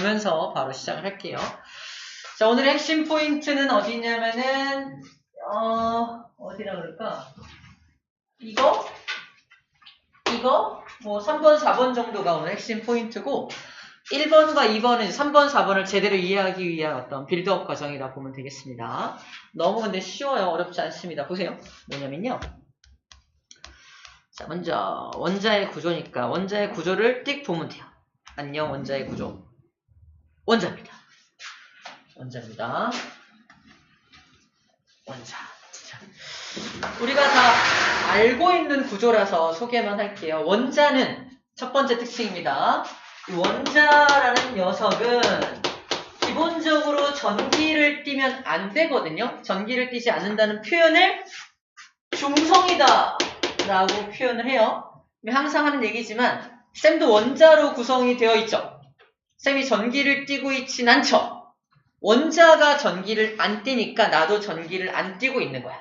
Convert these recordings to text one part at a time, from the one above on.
보면서 바로 시작을 할게요. 자, 오늘의 핵심 포인트는 어디냐면은 어디라 그럴까? 이거 뭐 3번, 4번 정도가 오늘 핵심 포인트고 1번과 2번은 3번, 4번을 제대로 이해하기 위한 어떤 빌드업 과정이라 보면 되겠습니다. 너무 근데 쉬워요. 어렵지 않습니다. 보세요. 뭐냐면요. 자, 먼저 원자의 구조니까 원자의 구조를 띡 보면 돼요. 안녕 원자의 구조. 원자입니다. 원자. 자, 우리가 다 알고 있는 구조라서 소개만 할게요. 원자는 첫 번째 특징입니다. 이 원자라는 녀석은 기본적으로 전기를 띠면 안 되거든요. 전기를 띠지 않는다는 표현을 중성이다 라고 표현을 해요. 항상 하는 얘기지만 쌤도 원자로 구성이 되어 있죠. 쌤이 전기를 띠고 있진 않죠. 원자가 전기를 안 띠니까 나도 전기를 안 띠고 있는 거야.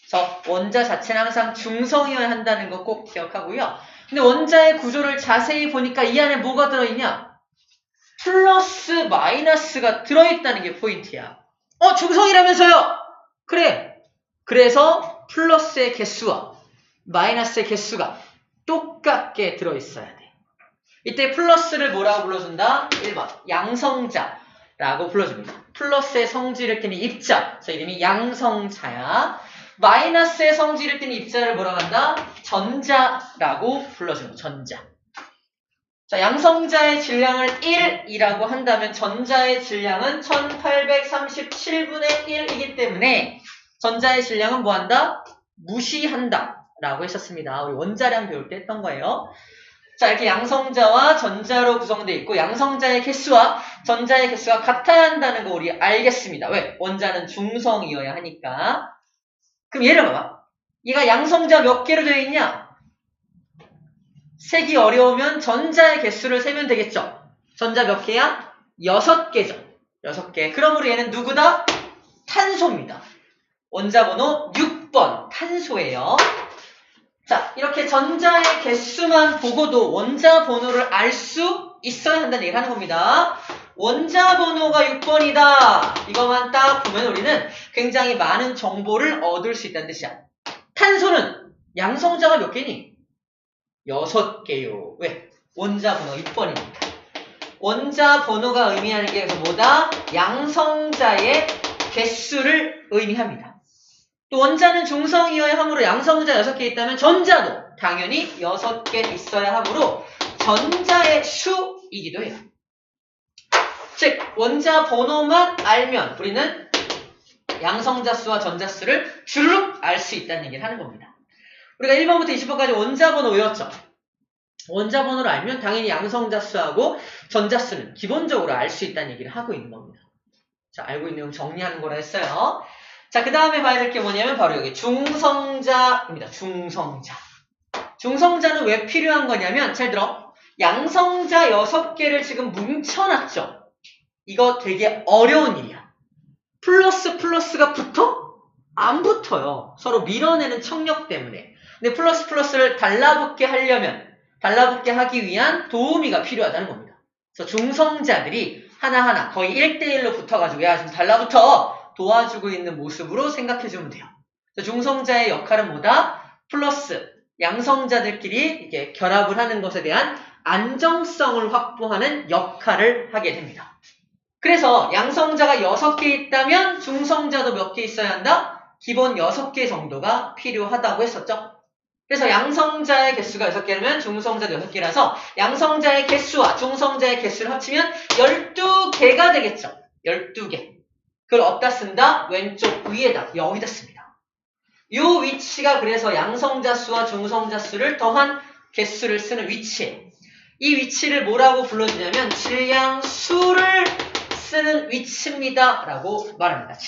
그래서 원자 자체는 항상 중성이어야 한다는 거 꼭 기억하고요. 근데 원자의 구조를 자세히 보니까 이 안에 뭐가 들어있냐? 플러스 마이너스가 들어있다는 게 포인트야. 중성이라면서요? 그래. 그래서 플러스의 개수와 마이너스의 개수가 똑같게 들어있어야 돼. 이때 플러스를 뭐라고 불러준다? 1번 양성자라고 불러줍니다. 플러스의 성질을 띠는 입자, 그래서 이름이 양성자야. 마이너스의 성질을 띠는 입자를 뭐라고 한다? 전자라고 불러줍니다. 전자. 자, 양성자의 질량을 1이라고 한다면 전자의 질량은 1837분의 1이기 때문에 전자의 질량은 뭐한다? 무시한다 라고 했었습니다. 우리 원자량 배울 때 했던 거예요. 자, 이렇게 양성자와 전자로 구성되어 있고 양성자의 개수와 전자의 개수가 같아야 한다는 거 우리 알겠습니다. 왜? 원자는 중성이어야 하니까. 그럼 얘를 봐봐. 얘가 양성자 몇 개로 되어 있냐? 세기 어려우면 전자의 개수를 세면 되겠죠. 전자 몇 개야? 6개죠. 6개. 그러므로 얘는 누구다? 탄소입니다. 원자 번호 6번 탄소예요. 자, 이렇게 전자의 개수만 보고도 원자 번호를 알 수 있어야 한다는 얘기를 하는 겁니다. 원자 번호가 6번이다. 이것만 딱 보면 우리는 굉장히 많은 정보를 얻을 수 있다는 뜻이야. 탄소는 양성자가 몇 개니? 6개요. 왜? 원자 번호 6번이니까. 원자 번호가 의미하는 게 뭐다? 양성자의 개수를 의미합니다. 또 원자는 중성이어야 하므로 양성자 6개 있다면 전자도 당연히 6개 있어야 하므로 전자의 수이기도 해요. 즉 원자 번호만 알면 우리는 양성자 수와 전자 수를 주르륵 알 수 있다는 얘기를 하는 겁니다. 우리가 1번부터 20번까지 원자 번호 외웠죠. 원자 번호를 알면 당연히 양성자 수하고 전자 수는 기본적으로 알 수 있다는 얘기를 하고 있는 겁니다. 자, 알고 있는 내용 정리하는 거라 했어요. 자, 그 다음에 봐야 될 게 뭐냐면 바로 여기 중성자입니다. 중성자는 왜 필요한 거냐면 잘 들어. 양성자 6개를 지금 뭉쳐놨죠. 이거 되게 어려운 일이야. 플러스가 붙어? 안 붙어요. 서로 밀어내는 청력 때문에. 근데 플러스를 달라붙게 하기 위한 도우미가 필요하다는 겁니다. 그래서 중성자들이 하나하나 거의 1대1로 붙어가지고 야, 지금 달라붙어! 도와주고 있는 모습으로 생각해주면 돼요. 중성자의 역할은 뭐다? 플러스, 양성자들끼리 이렇게 결합을 하는 것에 대한 안정성을 확보하는 역할을 하게 됩니다. 그래서 양성자가 6개 있다면 중성자도 몇 개 있어야 한다? 기본 6개 정도가 필요하다고 했었죠. 그래서 양성자의 개수가 6개라면 중성자도 6개라서 양성자의 개수와 중성자의 개수를 합치면 12개가 되겠죠. 12개. 그걸 어디다 쓴다? 왼쪽 위에다, 여기다 씁니다. 이 위치가 그래서 양성자 수와 중성자 수를 더한 개수를 쓰는 위치예요. 이 위치를 뭐라고 불러주냐면 질량수를 쓰는 위치입니다 라고 말합니다.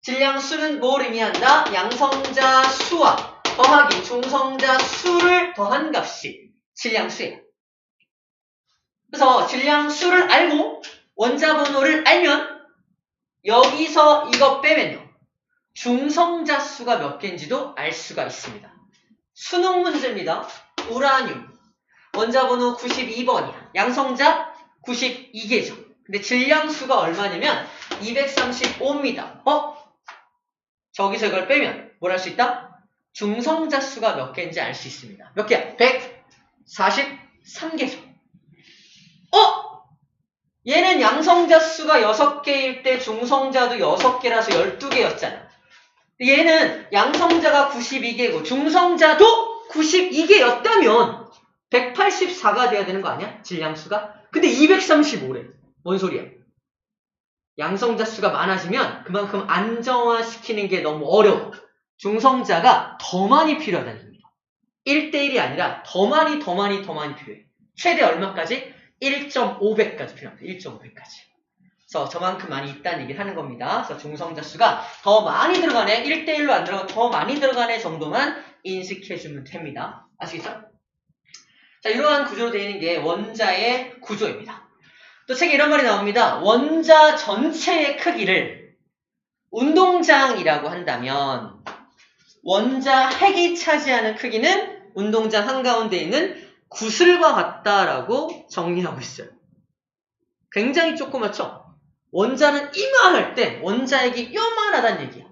질량수는 뭘 의미한다? 양성자 수와 더하기 중성자 수를 더한 값이 질량수예요. 그래서 질량수를 알고 원자 번호를 알면 여기서 이거 빼면요. 중성자 수가 몇 개인지도 알 수가 있습니다. 수능 문제입니다. 우라늄. 원자 번호 92번이야. 양성자 92개죠. 근데 질량수가 얼마냐면 235입니다. 저기서 이걸 빼면 뭘 할 수 있다? 중성자 수가 몇 개인지 알 수 있습니다. 몇 개야? 143개죠. 얘는 양성자 수가 6개일 때 중성자도 6개라서 12개였잖아. 얘는 양성자가 92개고 중성자도 92개였다면 184가 돼야 되는 거 아니야? 질량수가? 근데 235래. 뭔 소리야? 양성자 수가 많아지면 그만큼 안정화시키는 게 너무 어려워. 중성자가 더 많이 필요하다는 얘기입니다. 1대1이 아니라 더 많이 필요해. 최대 얼마까지? 1.5배까지 필요합니다. 1.5배까지. 그래서 저만큼 많이 있다는 얘기를 하는 겁니다. 그래서 중성자 수가 더 많이 들어가네, 1대1로 안 들어가고 더 많이 들어가네 정도만 인식해주면 됩니다. 아시겠죠? 자, 이러한 구조로 되어 있는 게 원자의 구조입니다. 또 책에 이런 말이 나옵니다. 원자 전체의 크기를 운동장이라고 한다면 원자 핵이 차지하는 크기는 운동장 한가운데 있는 구슬과 같다라고 정리하고 있어요. 굉장히 조그맣죠? 원자는 이만할 때 원자핵이 요만하다는 얘기야.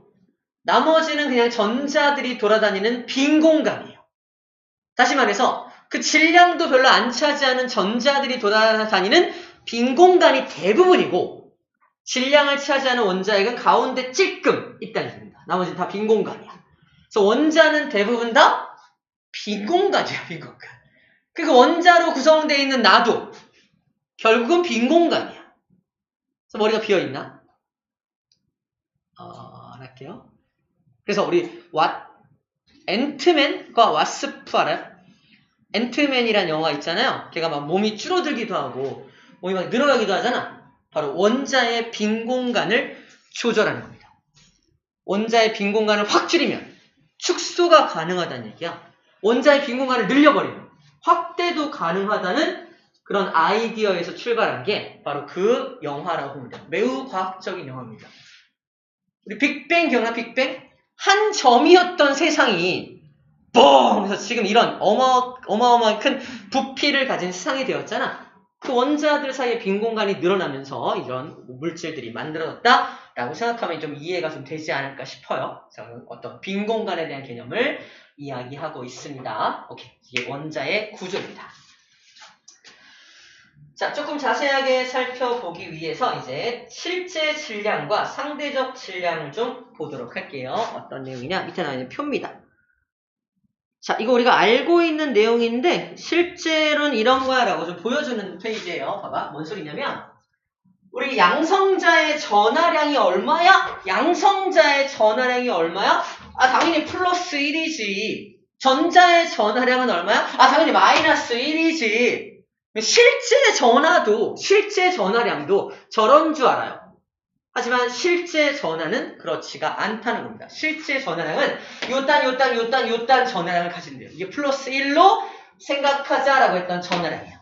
나머지는 그냥 전자들이 돌아다니는 빈 공간이에요. 다시 말해서 그 질량도 별로 안 차지하는 전자들이 돌아다니는 빈 공간이 대부분이고 질량을 차지하는 원자핵은 가운데 찔끔 있다는 얘기입니다. 나머지는 다 빈 공간이야. 그래서 원자는 대부분 다 빈 공간이야, 빈 공간. 그리고 원자로 구성되어 있는 나도 결국은 빈 공간이야. 그래서 머리가 비어있나? 안 할게요. 그래서 우리 앤트맨과 와스프 알아요? 앤트맨이란 영화 있잖아요. 걔가 막 몸이 줄어들기도 하고 몸이 막 늘어나기도 하잖아. 바로 원자의 빈 공간을 조절하는 겁니다. 원자의 빈 공간을 확 줄이면 축소가 가능하다는 얘기야. 원자의 빈 공간을 늘려버리면 확대도 가능하다는 그런 아이디어에서 출발한 게 바로 그 영화라고 보면 돼요. 매우 과학적인 영화입니다. 우리 빅뱅 기억나? 빅뱅? 한 점이었던 세상이 뻥! 해서 지금 이런 어마어마한 큰 부피를 가진 세상이 되었잖아. 그 원자들 사이에 빈 공간이 늘어나면서 이런 물질들이 만들어졌다라고 생각하면 좀 이해가 좀 되지 않을까 싶어요. 저는 어떤 빈 공간에 대한 개념을 이야기하고 있습니다. 오케이. 이게 원자의 구조입니다. 자, 조금 자세하게 살펴보기 위해서 이제 실제 질량과 상대적 질량을 좀 보도록 할게요. 어떤 내용이냐? 밑에 나와 있는 표입니다. 자, 이거 우리가 알고 있는 내용인데 실제로는 이런 거야 라고 좀 보여주는 페이지예요. 봐봐. 뭔 소리냐면 우리 양성자의 전하량이 얼마야? 양성자의 전하량이 얼마야? 당연히 플러스 1이지. 전자의 전하량은 얼마야? 당연히 마이너스 1이지. 실제 전하량도 저런 줄 알아요. 하지만 실제 전하는 그렇지가 않다는 겁니다. 실제 전하량은 요딴 전하량을 가진대요. 이게 플러스 1로 생각하자라고 했던 전하량이에요.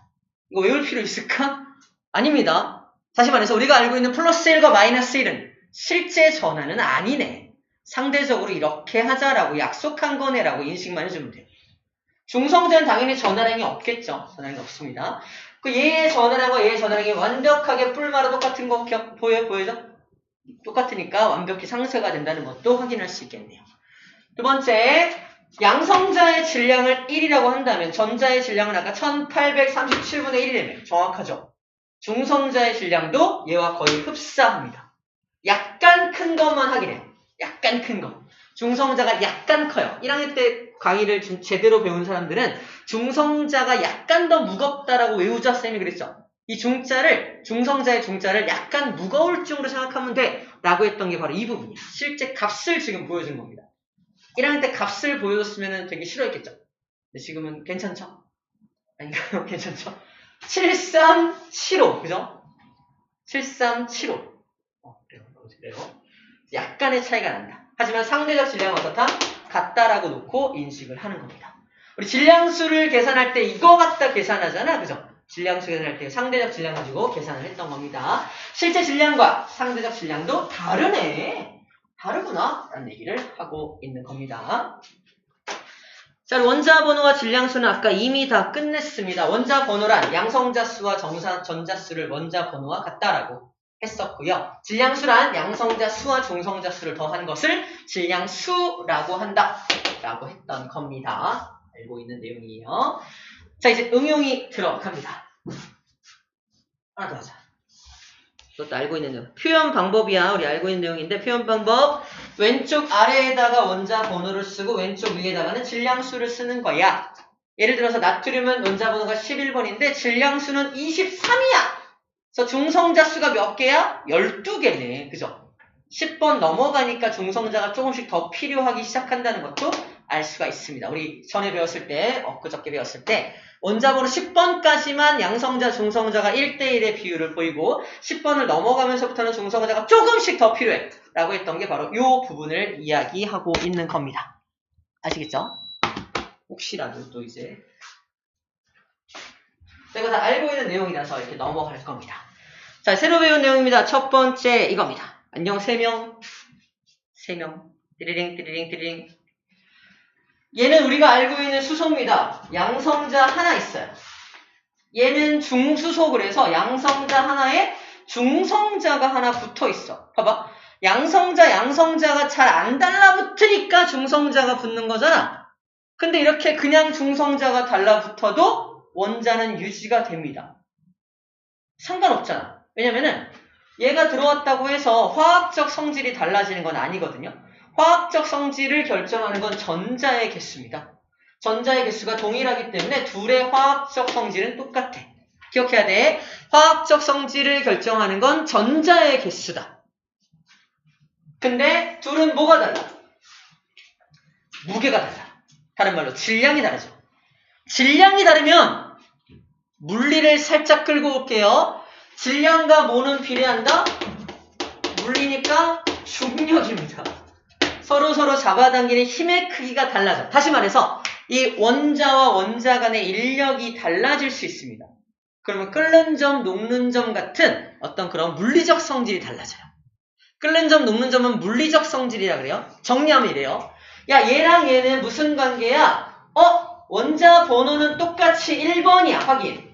이거 외울 필요 있을까? 아닙니다. 다시 말해서 우리가 알고 있는 플러스 1과 마이너스 1은 실제 전하는 아니네. 상대적으로 이렇게 하자라고 약속한 거네라고 인식만 해주면 돼요. 중성자는 당연히 전하량이 없겠죠. 전하량이 없습니다. 그 얘의 전하량과 얘의 전하량이 완벽하게 뿔마로 똑같은 거 보여죠? 똑같으니까 완벽히 상쇄가 된다는 것도 확인할 수 있겠네요. 두 번째, 양성자의 질량을 1이라고 한다면 전자의 질량은 아까 1837분의 1이라며 정확하죠? 중성자의 질량도 얘와 거의 흡사합니다. 약간 큰 것만 확인해요. 약간 큰 거. 중성자가 약간 커요. 1학년 때 강의를 좀 제대로 배운 사람들은 중성자가 약간 더 무겁다라고 외우자 쌤이 그랬죠. 이 중성자의 중자를 약간 무거울 쪽으로 생각하면 돼 라고 했던 게 바로 이 부분이에요. 실제 값을 지금 보여준 겁니다. 1학년 때 값을 보여줬으면 되게 싫어했겠죠. 근데 지금은 괜찮죠? 아닌가요? 괜찮죠? 7375 그죠? 7375 그래요. 약간의 차이가 난다. 하지만 상대적 질량은 어떻다? 같다라고 놓고 인식을 하는 겁니다. 우리 질량수를 계산할 때 이거 갖다 계산하잖아. 그죠? 질량수 계산할 때 상대적 질량 가지고 계산을 했던 겁니다. 실제 질량과 상대적 질량도 다르네. 다르구나. 라는 얘기를 하고 있는 겁니다. 자, 원자 번호와 질량수는 아까 이미 다 끝냈습니다. 원자 번호란 양성자 수와 전자 수를 원자 번호와 같다라고 했었고요. 질량수란 양성자 수와 중성자 수를 더한 것을 질량수라고 한다라고 했던 겁니다. 알고 있는 내용이에요. 자, 이제 응용이 들어갑니다. 하나 더 하자. 이것도 알고 있는 내용. 표현 방법이야. 우리 알고 있는 내용인데 표현 방법. 왼쪽 아래에다가 원자 번호를 쓰고 왼쪽 위에다가는 질량수를 쓰는 거야. 예를 들어서 나트륨은 원자 번호가 11번인데 질량수는 23이야. 그래서 중성자 수가 몇 개야? 12개네. 그죠? 10번 넘어가니까 중성자가 조금씩 더 필요하기 시작한다는 것도 알 수가 있습니다. 우리 전에 배웠을 때, 엊그저께 배웠을 때 원자번호 10번까지만 양성자, 중성자가 1대1의 비율을 보이고 10번을 넘어가면서부터는 중성자가 조금씩 더 필요해 라고 했던 게 바로 이 부분을 이야기하고 있는 겁니다. 아시겠죠? 혹시라도 또 이제 제가 다 알고 있는 내용이라서 이렇게 넘어갈 겁니다. 자, 새로 배운 내용입니다. 첫 번째 이겁니다. 안녕 3명. 띠리링. 얘는 우리가 알고 있는 수소입니다. 양성자 하나 있어요. 얘는 중수소. 그래서 양성자 하나에 중성자가 하나 붙어 있어. 봐봐. 양성자가 잘 안 달라붙으니까 중성자가 붙는 거잖아. 근데 이렇게 그냥 중성자가 달라붙어도 원자는 유지가 됩니다. 상관없잖아. 왜냐면은 얘가 들어왔다고 해서 화학적 성질이 달라지는 건 아니거든요. 화학적 성질을 결정하는 건 전자의 개수입니다. 전자의 개수가 동일하기 때문에 둘의 화학적 성질은 똑같아. 기억해야 돼. 화학적 성질을 결정하는 건 전자의 개수다. 근데 둘은 뭐가 달라? 무게가 달라. 다른 말로 질량이 다르죠. 질량이 다르면 물리를 살짝 끌고 올게요. 질량과 뭐는 비례한다? 물리니까 중력입니다. 서로 잡아당기는 힘의 크기가 달라져. 다시 말해서 이 원자와 원자 간의 인력이 달라질 수 있습니다. 그러면 끓는 점, 녹는 점 같은 어떤 그런 물리적 성질이 달라져요. 끓는 점, 녹는 점은 물리적 성질이라 그래요. 정리하면 이래요. 야, 얘랑 얘는 무슨 관계야? 원자 번호는 똑같이 1번이야. 확인.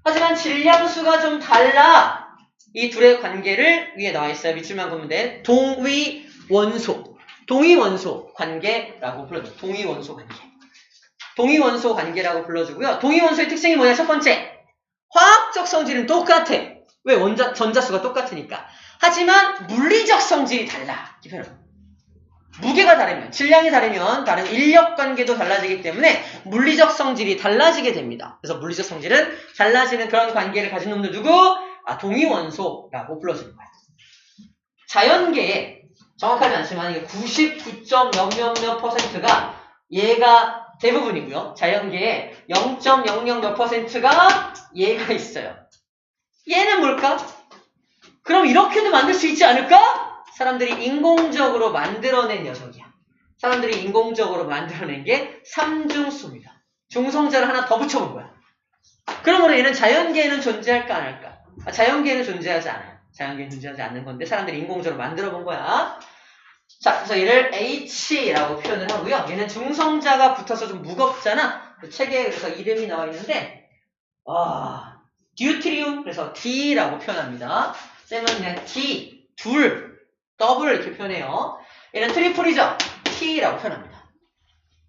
하지만 질량수가 좀 달라. 이 둘의 관계를 위에 나와 있어요. 밑줄만 그으면 돼. 동위원소 관계라고 불러줘요. 동위원소 관계라고 불러주고요. 동위원소의 특징이 뭐냐? 첫 번째, 화학적 성질은 똑같아. 왜? 전자수가 똑같으니까. 하지만 물리적 성질이 달라. 무게가 다르면, 질량이 다르면 다른 인력 관계도 달라지기 때문에 물리적 성질이 달라지게 됩니다. 그래서 물리적 성질은 달라지는 그런 관계를 가진 놈들 누구? 동위원소라고 불러주는 거야. 자연계에 정확하지 않지만 이게 99.몇몇몇%가 얘가 대부분이고요. 자연계에 0.00 몇 %가 얘가 있어요. 얘는 뭘까? 그럼 이렇게도 만들 수 있지 않을까? 사람들이 인공적으로 만들어낸 녀석이야. 사람들이 인공적으로 만들어낸 게 삼중수입니다. 중성자를 하나 더 붙여본 거야. 그러므로 얘는 자연계에는 존재할까 안 할까? 자연계에는 존재하지 않아요. 자연계에는 존재하지 않는 건데 사람들이 인공적으로 만들어 본 거야. 자, 그래서 얘를 H라고 표현을 하고요. 얘는 중성자가 붙어서 좀 무겁잖아. 책에 그래서 이름이 나와 있는데 듀트리움, 그래서 D라고 표현합니다. 쌤은 그냥 D, 둘, 더블 이렇게 표현해요. 얘는 트리플이죠. T라고 표현합니다.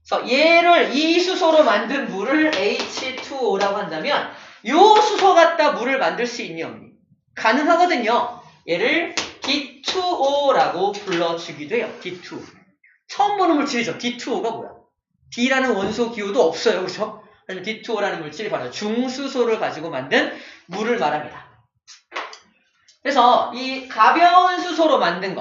그래서 얘를 이 수소로 만든 물을 H2O라고 한다면 이 수소 갖다 물을 만들 수 있니 없니? 가능하거든요. 얘를 D2O라고 불러주기도 해요. D2O. 처음 보는 물질이죠. D2O가 뭐야? D라는 원소 기호도 없어요. 그렇죠? D2O라는 물질이 바로 중수소를 가지고 만든 물을 말합니다. 그래서 이 가벼운 수소로 만든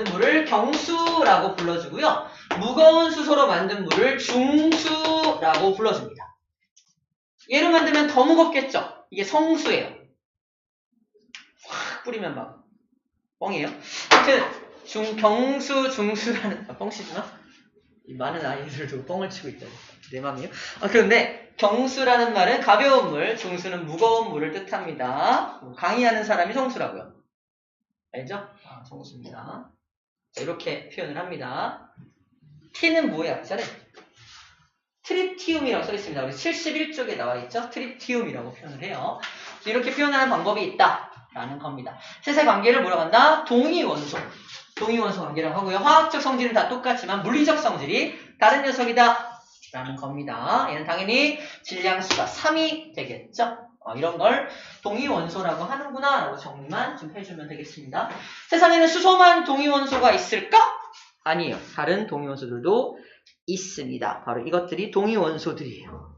물을 경수라고 불러주고요. 무거운 수소로 만든 물을 중수라고 불러줍니다. 얘를 만들면 더 무겁겠죠? 이게 성수예요. 확 뿌리면 막 뻥이에요. 하여튼 경수, 중수라는 뻥치지마. 많은 아이들 두고 뻥을 치고 있다. 내 맘이에요. 그런데 경수라는 말은 가벼운 물, 중수는 무거운 물을 뜻합니다. 강의하는 사람이 성수라고요. 알죠? 성수입니다. 자, 이렇게 표현을 합니다. T는 뭐의 약자래? 트리티움이라고 써 있습니다. 우리 71쪽에 나와 있죠? 트리티움이라고 표현을 해요. 이렇게 표현하는 방법이 있다라는 겁니다. 셋의 관계를 뭐라고 한다? 동위원소. 동위원소 관계라고 하고요. 화학적 성질은 다 똑같지만 물리적 성질이 다른 녀석이다 라는 겁니다. 얘는 당연히 질량수가 3이 되겠죠? 이런 걸 동위원소라고 하는구나 라고 정리만 좀 해주면 되겠습니다. 세상에는 수소만 동위원소가 있을까? 아니에요. 다른 동위원소들도 있습니다. 바로 이것들이 동위원소들이에요.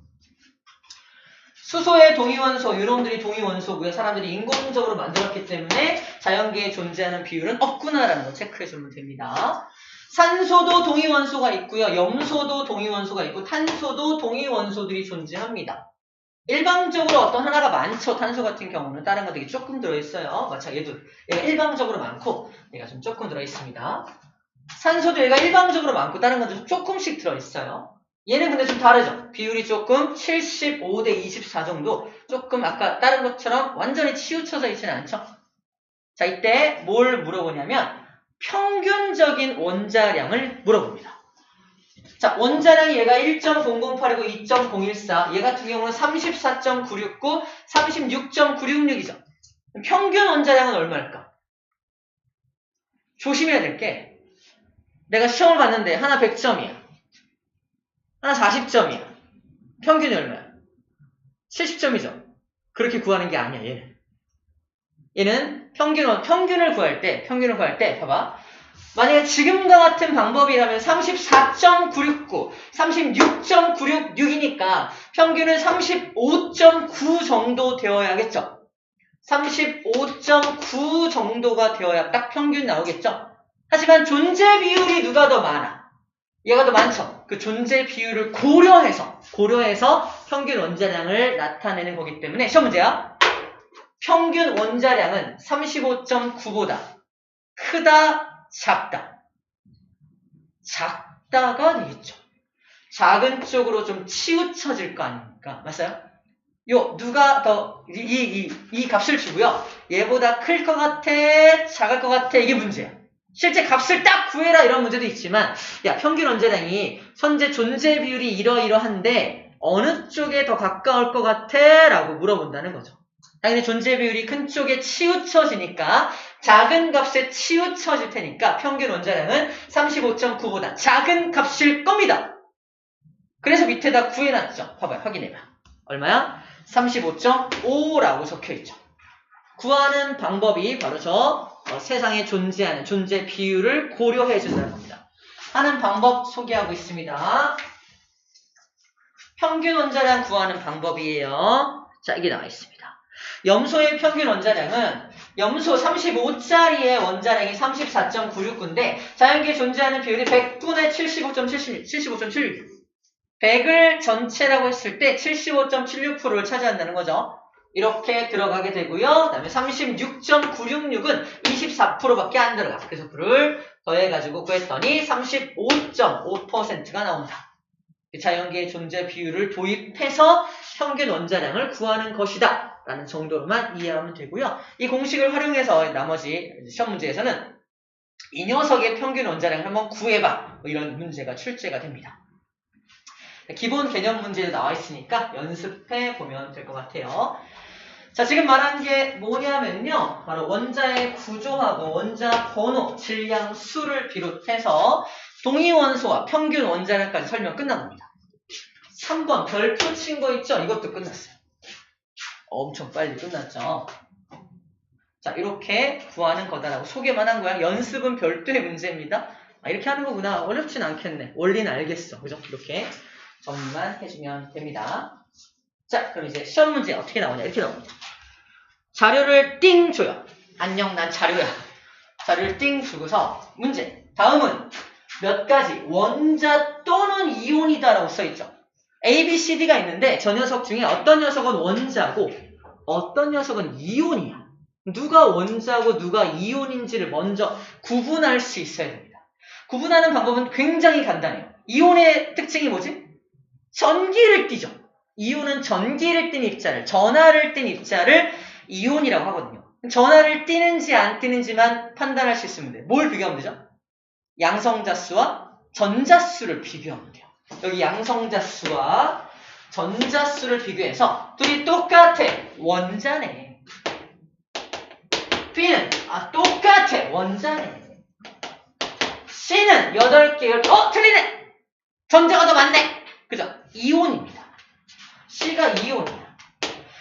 수소의 동위원소, 이놈들이 동위원소고요. 사람들이 인공적으로 만들었기 때문에 자연계에 존재하는 비율은 없구나라는 거 체크해주면 됩니다. 산소도 동위원소가 있고요. 염소도 동위원소가 있고 탄소도 동위원소들이 존재합니다. 일방적으로 어떤 하나가 많죠. 탄소 같은 경우는 다른 것들이 조금 들어있어요. 마찬가지로 얘가 일방적으로 많고 얘가 좀 조금 들어있습니다. 산소도 얘가 일방적으로 많고 다른 것도 조금씩 들어있어요. 얘는 근데 좀 다르죠. 비율이 조금 75대 24 정도 조금 아까 다른 것처럼 완전히 치우쳐져 있지는 않죠. 자, 이때 뭘 물어보냐면 평균적인 원자량을 물어봅니다. 자, 원자량이 얘가 1.008이고 2.014, 얘 같은 경우는 34.969, 36.966이죠. 평균 원자량은 얼마일까? 조심해야 될 게 내가 시험을 봤는데 하나 100점이야. 하나 40점이야. 평균이 얼마야? 70점이죠. 그렇게 구하는 게 아니야, 얘는. 얘는 평균을 구할 때, 봐봐. 만약에 지금과 같은 방법이라면 34.969, 36.966이니까 평균은 35.9 정도 되어야겠죠. 35.9 정도가 되어야 딱 평균 나오겠죠. 하지만 존재 비율이 누가 더 많아? 얘가 더 많죠. 그 존재 비율을 고려해서 평균 원자량을 나타내는 거기 때문에 시험 문제야. 평균 원자량은 35.9보다 크다, 작다. 작다가 되겠죠. 작은 쪽으로 좀 치우쳐질 거 아닙니까? 맞아요? 누가 더 이 값을 주고요. 얘보다 클 것 같아, 작을 것 같아. 이게 문제야. 실제 값을 딱 구해라 이런 문제도 있지만 야, 평균 원자량이 현재 존재 비율이 이러이러한데 어느 쪽에 더 가까울 것 같아? 라고 물어본다는 거죠. 당연히 존재 비율이 큰 쪽에 치우쳐지니까 작은 값에 치우쳐질 테니까 평균 원자량은 35.9보다 작은 값일 겁니다. 그래서 밑에다 구해놨죠. 봐봐요. 확인해봐. 얼마야? 35.5라고 적혀있죠. 구하는 방법이 바로 세상에 존재하는 존재 비율을 고려해 준다는 겁니다. 하는 방법 소개하고 있습니다. 평균 원자량 구하는 방법이에요. 자, 이게 나와 있습니다. 염소의 평균 원자량은 염소 35짜리의 원자량이 34.969인데 자연계에 존재하는 비율이 100분의 75.76. 100을 전체라고 했을 때 75.76%를 차지한다는 거죠. 이렇게 들어가게 되고요. 그 다음에 36.966은 24%밖에 안 들어가. 그래서 그를 더해가지고 구했더니 35.5%가 나온다. 자연계의 존재 비율을 도입해서 평균 원자량을 구하는 것이다. 라는 정도로만 이해하면 되고요. 이 공식을 활용해서 나머지 시험 문제에서는 이 녀석의 평균 원자량을 한번 구해봐. 이런 문제가 출제가 됩니다. 기본 개념 문제도 나와 있으니까 연습해 보면 될 것 같아요. 자, 지금 말한 게 뭐냐면요. 바로 원자의 구조하고 원자 번호, 질량, 수를 비롯해서 동위원소와 평균 원자량까지 설명 끝난 겁니다. 3번 별표 친 거 있죠? 이것도 끝났어요. 엄청 빨리 끝났죠. 자, 이렇게 구하는 거다라고 소개만 한 거야. 연습은 별도의 문제입니다. 이렇게 하는 거구나. 어렵진 않겠네. 원리는 알겠어. 그죠? 이렇게 정리만 해주면 됩니다. 자, 그럼 이제 시험 문제 어떻게 나오냐? 이렇게 나옵니다. 자료를 띵 줘요. 안녕, 난 자료야. 자료를 띵 주고서 문제. 다음은 몇 가지 원자 또는 이온이다라고 써있죠. A, B, C, D가 있는데 저 녀석 중에 어떤 녀석은 원자고 어떤 녀석은 이온이야. 누가 원자고 누가 이온인지를 먼저 구분할 수 있어야 됩니다. 구분하는 방법은 굉장히 간단해요. 이온의 특징이 뭐지? 전기를 띠죠. 이온은 전기를 띤 입자를, 전하를 띤 입자를 이온이라고 하거든요. 전하를 띠는지 안 띠는지만 판단할 수 있으면 돼요. 뭘 비교하면 되죠? 양성자수와 전자수를 비교하면 돼요. 여기 양성자 수와 전자 수를 비교해서 둘이 똑같아. 원자네. B는 똑같아. 원자네. C는 8개를 틀리네. 전자가 더 많네. 그죠? 이온입니다. C가 이온이야.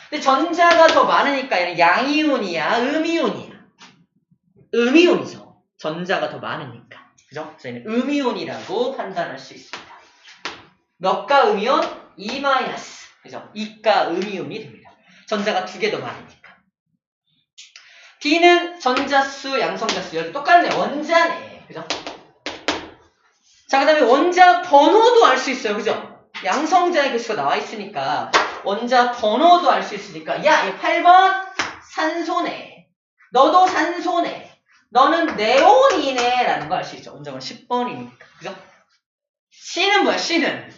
근데 전자가 더 많으니까 얘는 양이온이야, 음이온이야. 음이온이죠. 전자가 더 많으니까. 그죠? 저희는 음이온이라고 판단할 수 있습니다. 몇가 음이온? 2-. 그죠? 2가 음이온이 됩니다. 전자가 2개 더 많으니까. D는 전자수, 양성자수 여기 똑같네. 원자네. 그죠? 자, 그 다음에 원자 번호도 알 수 있어요. 그죠? 양성자의 개수가 나와 있으니까 원자 번호도 알 수 있으니까 야, 이 8번 산소네. 너도 산소네. 너는 네온이네 라는 거 알 수 있죠. 원자번호 10번이니까. 그죠? C는 뭐야? C는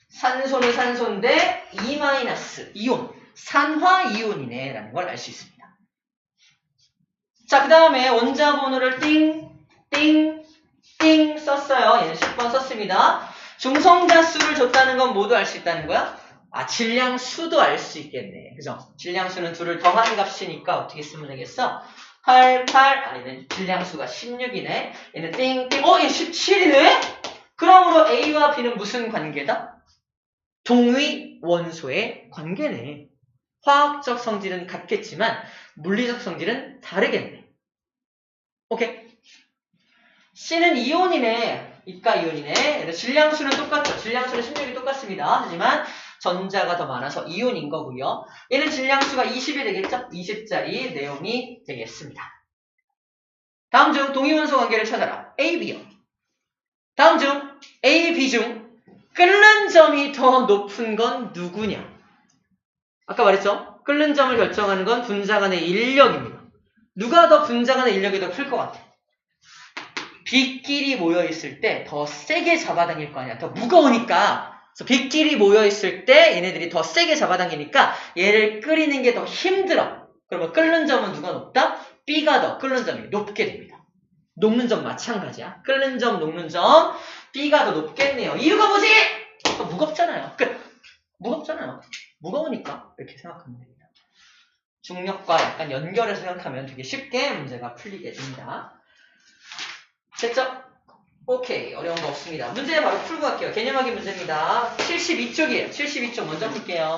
산소는 산소인데 2-, 이온. 산화이온이네 라는 걸 알 수 있습니다. 자, 그 다음에 원자 번호를 띵 썼어요. 얘는 10번 썼습니다. 중성자 수를 줬다는 건 모두 알 수 있다는 거야? 질량수도 알 수 있겠네. 그죠? 질량수는 둘을 더한 값이니까 어떻게 쓰면 되겠어? 8, 얘는 질량수가 16이네. 얘는 띵. 얘 17이네? 그러므로 A와 B는 무슨 관계다? 동위 원소의 관계네. 화학적 성질은 같겠지만 물리적 성질은 다르겠네. 오케이? C는 이온이네. 이가 이온이네. 질량수는 똑같죠. 질량수는 16이 똑같습니다. 하지만 전자가 더 많아서 이온인 거고요. 얘는 질량수가 20이 되겠죠? 20짜리 네온이 되겠습니다. 다음 중 동위원소 관계를 찾아라. A, B요. 다음 중 A, B 중 끓는 점이 더 높은 건 누구냐? 아까 말했죠? 끓는 점을 결정하는 건 분자 간의 인력입니다. 누가 더 분자 간의 인력이 더 클 것 같아? B끼리 모여있을 때 더 세게 잡아당길 거 아니야. 더 무거우니까. 그래서 B끼리 모여있을 때 얘네들이 더 세게 잡아당기니까 얘를 끓이는 게 더 힘들어. 그러면 끓는 점은 누가 높다? B가 더 끓는 점이 높게 됩니다. 녹는 점 마찬가지야. 끓는 점, 녹는 점 B가 더 높겠네요. 이유가 뭐지? 무겁잖아요. 끝. 무겁잖아요. 무거우니까 이렇게 생각하면 됩니다. 중력과 약간 연결해서 생각하면 되게 쉽게 문제가 풀리게 됩니다. 됐죠? 오케이. 어려운 거 없습니다. 문제 바로 풀고 갈게요. 개념하기 문제입니다. 72쪽이에요. 72쪽 먼저 풀게요.